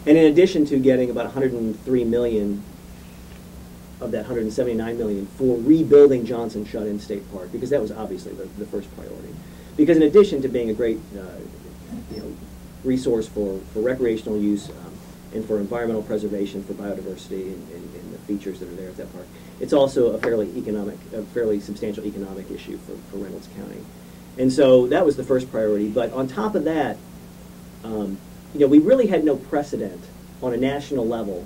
And in addition to getting about $103 million of that $179 million for rebuilding Johnson Shut-in State Park, because that was obviously the first priority. Because in addition to being a great resource for recreational use and for environmental preservation, for biodiversity and the features that are there at that park, it's also a fairly substantial economic issue for Reynolds County. And so that was the first priority. But on top of that, we really had no precedent on a national level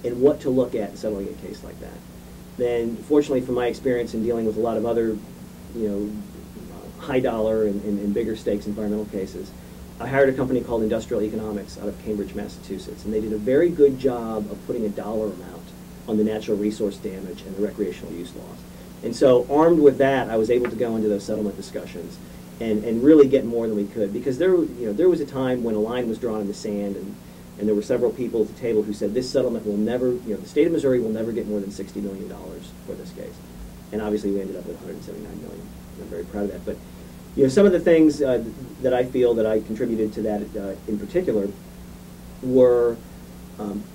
in what to look at in settling a case like that. Then, fortunately, from my experience in dealing with a lot of other, high dollar and bigger stakes environmental cases, I hired a company called Industrial Economics out of Cambridge, Massachusetts, and they did a very good job of putting a dollar amount on the natural resource damage and the recreational use laws. And so, armed with that, I was able to go into those settlement discussions and really get more than we could, because there was a time when a line was drawn in the sand, and there were several people at the table who said this settlement will never, the state of Missouri will never get more than $60 million for this case. And obviously we ended up with $179 million. I'm very proud of that. But some of the things that I feel that I contributed to that in particular were,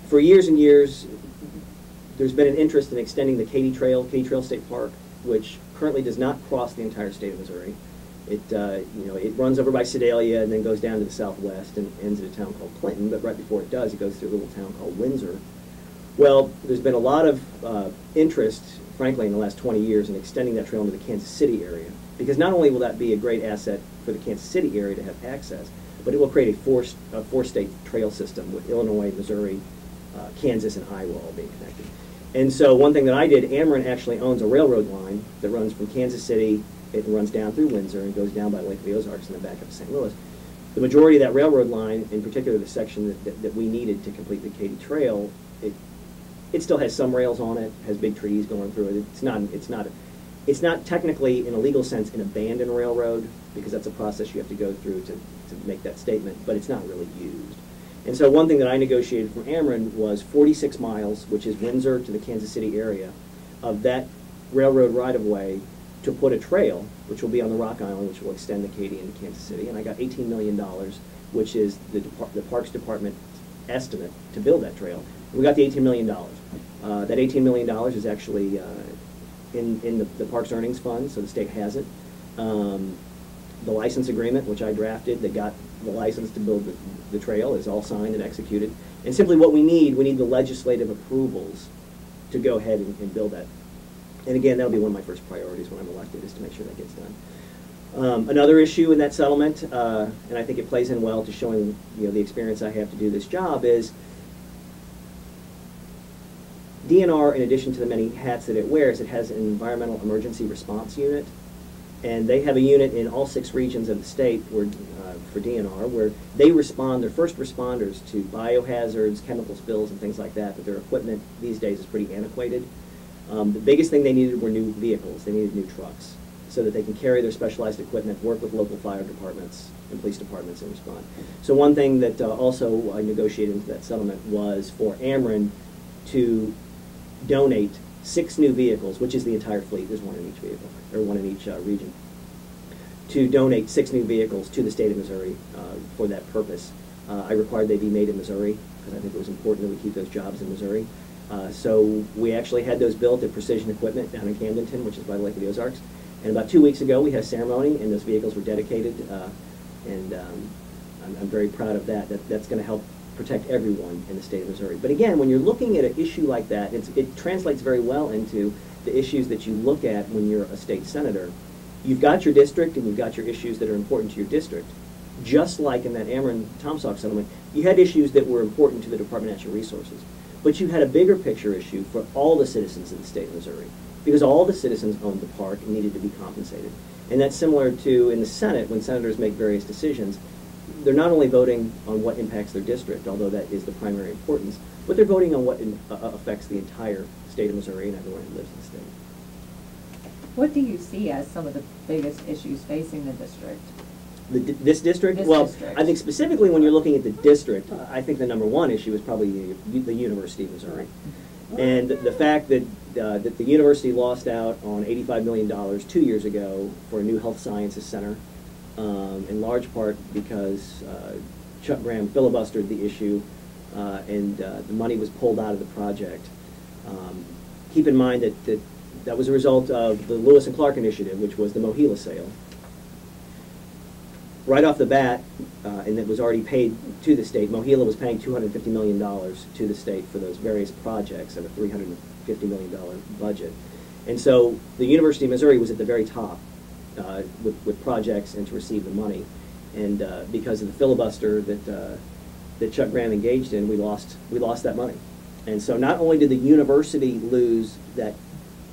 for years and years, there's been an interest in extending the Katy Trail State Park, which currently does not cross the entire state of Missouri. It runs over by Sedalia and then goes down to the southwest and ends at a town called Clinton, but right before it does, it goes through a little town called Windsor. Well, there's been a lot of interest, frankly, in the last 20 years in extending that trail into the Kansas City area, because not only will that be a great asset for the Kansas City area to have access, but it will create a four-state trail system with Illinois, Missouri, Kansas, and Iowa all being connected. And so one thing that I did, Ameren actually owns a railroad line that runs from Kansas City. It runs down through Windsor and goes down by Lake of the Ozarks and then back up to St. Louis. The majority of that railroad line, in particular the section that we needed to complete the Katy Trail, it still has some rails on it, has big trees going through it. It's not technically, in a legal sense, an abandoned railroad, because that's a process you have to go through to make that statement, but it's not really used. And so one thing that I negotiated from Ameren was 46 miles, which is Windsor to the Kansas City area, of that railroad right-of-way to put a trail, which will be on the Rock Island, which will extend the Katy into Kansas City. And I got $18 million, which is the Parks Department estimate to build that trail. And we got the $18 million. That $18 million is actually in the Parks Earnings Fund, so the state has it. The license agreement, which I drafted, that got the license to build the trail, is all signed and executed. And simply what we need the legislative approvals to go ahead and build that. And again, that'll be one of my first priorities when I'm elected, is to make sure that gets done. Another issue in that settlement, and I think it plays in well to showing the experience I have to do this job, is DNR, in addition to the many hats that it wears, it has an environmental emergency response unit. And they have a unit in all 6 regions of the state where, for DNR, where they respond, they're first responders to biohazards, chemical spills, and things like that, but their equipment these days is pretty antiquated. The biggest thing they needed were new vehicles. They needed new trucks so that they can carry their specialized equipment, work with local fire departments and police departments, and respond. So one thing that also I negotiated into that settlement was for Ameren to donate 6 new vehicles, which is the entire fleet. There's one in each vehicle, or one in each region, to donate 6 new vehicles to the state of Missouri for that purpose. I required they be made in Missouri, because I think it was important that we keep those jobs in Missouri. So we actually had those built at Precision Equipment down in Camdenton, which is by the Lake of the Ozarks. And about 2 weeks ago, we had a ceremony, and those vehicles were dedicated. And I'm very proud of that. That's going to help protect everyone in the state of Missouri. But again, when you're looking at an issue like that, it translates very well into the issues that you look at when you're a state senator. You've got your district, and you've got your issues that are important to your district. Just like in that Ameren-Tomsock settlement, you had issues that were important to the Department of Natural Resources. But you had a bigger picture issue for all the citizens of the state of Missouri, because all the citizens owned the park and needed to be compensated. And that's similar to in the Senate, when senators make various decisions. They're not only voting on what impacts their district, although that is the primary importance, but they're voting on what affects the entire state of Missouri and everyone who lives in the state. What do you see as some of the biggest issues facing the district? This district? District. I think specifically when you're looking at the district, I think the #1 issue is probably the University of Missouri. And the fact that the university lost out on $85 million 2 years ago for a new health sciences center, in large part because Chuck Graham filibustered the issue and the money was pulled out of the project. Keep in mind that was a result of the Lewis and Clark initiative, which was the Mohila sale. Right off the bat, and it was already paid to the state, Mohila was paying $250 million to the state for those various projects at a $350 million budget. And so the University of Missouri was at the very top with projects and to receive the money. And because of the filibuster that Chuck Graham engaged in, we lost that money. And so not only did the university lose that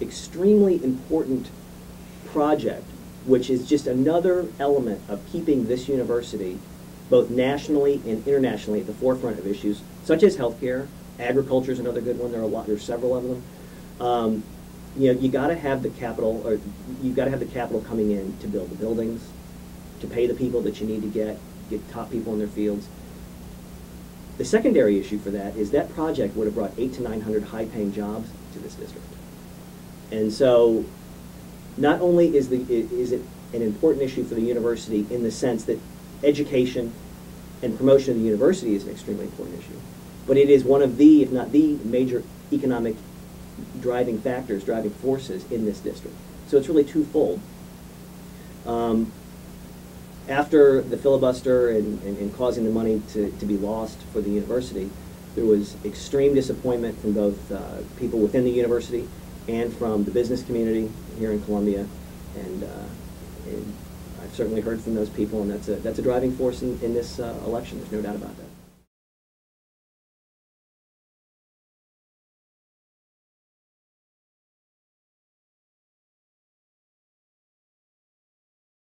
extremely important project, which is just another element of keeping this university both nationally and internationally at the forefront of issues such as healthcare. Agriculture is another good one. There's several of them. You got to have the capital, or you got to have the capital coming in to build the buildings, to pay the people that you need to get top people in their fields. The secondary issue for that is that project would have brought 800 to 900 high-paying jobs to this district. And so not only is it an important issue for the university in the sense that education and promotion of the university is an extremely important issue, but it is one of the, if not the, major economic driving forces in this district. So it's really twofold. After the filibuster and causing the money to be lost for the university, there was extreme disappointment from both people within the university and from the business community here in Columbia, and I've certainly heard from those people, and that's a driving force in this election. There's no doubt about that.